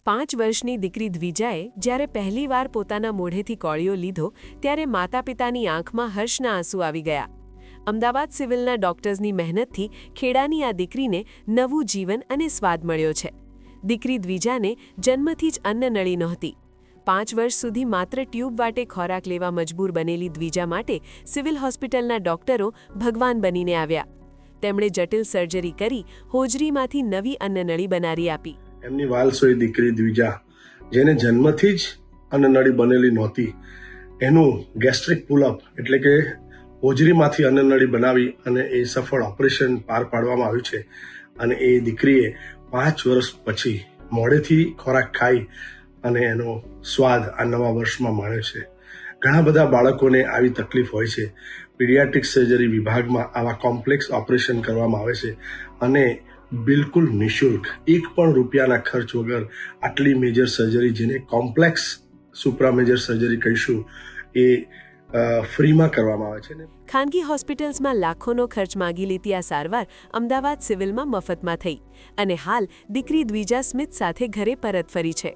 5 વર્ષની દીકરી દ્વિજાએ જ્યારે પહેલીવાર પોતાના મોઢેથી કોળિયો લીધો ત્યારે માતાપિતાની આંખમાં હર્ષના આંસુ આવી ગયા. અમદાવાદ સિવિલના ડોક્ટર્સની મહેનતથી ખેડાની આ દીકરીને નવું જીવન અને સ્વાદ મળ્યો છે. દીકરી દ્વિજાને જન્મથી જ અન્નનળી નહોતી. 5 વર્ષ સુધી માત્ર ટ્યુબ વાટે ખોરાક લેવા મજબૂર બનેલી દ્વિજા માટે સિવિલ હોસ્પિટલના ડોક્ટરો ભગવાન બનીને આવ્યા. તેમણે જટિલ સર્જરી કરી હોજરીમાંથી નવી અન્નનળી બનાવી આપી. એમની વાલસોઈ દીકરી દ્વિજા, જેને જન્મથી જ અન્નનળી બનેલી નહોતી, એનું ગેસ્ટ્રિક પુલઅપ એટલે કે હોજરીમાંથી અન્નનળી બનાવી અને એ સફળ ઓપરેશન પાર પાડવામાં આવ્યું છે. અને એ દીકરીએ 5 વર્ષ પછી મોઢેથી ખોરાક ખાઈ અને એનો સ્વાદ આ નવા વર્ષમાં માણ્યો છે. ઘણા બધા બાળકોને આવી તકલીફ હોય છે. પીડિયાટ્રિક સર્જરી વિભાગમાં આવા કોમ્પ્લેક્સ ઓપરેશન કરવામાં આવે છે અને બિલકુલ નિઃશુલ્ક 1 પણ રૂપિયાના ખર્ચ વગર આટલી મેજર સર્જરી, જેને કોમ્પ્લેક્સ સુપ્રા મેજર સર્જરી કહીશું, એ ફ્રીમાં કરવામાં આવે છે. ખાનગી હોસ્પિટલ્સમાં લાખોનો ખર્ચ માગી લેતી આ સારવાર અમદાવાદ સિવિલમાં મફતમાં થઈ અને હાલ દીકરી દ્વિજા સ્મિત સાથે ઘરે પરત ફરી છે.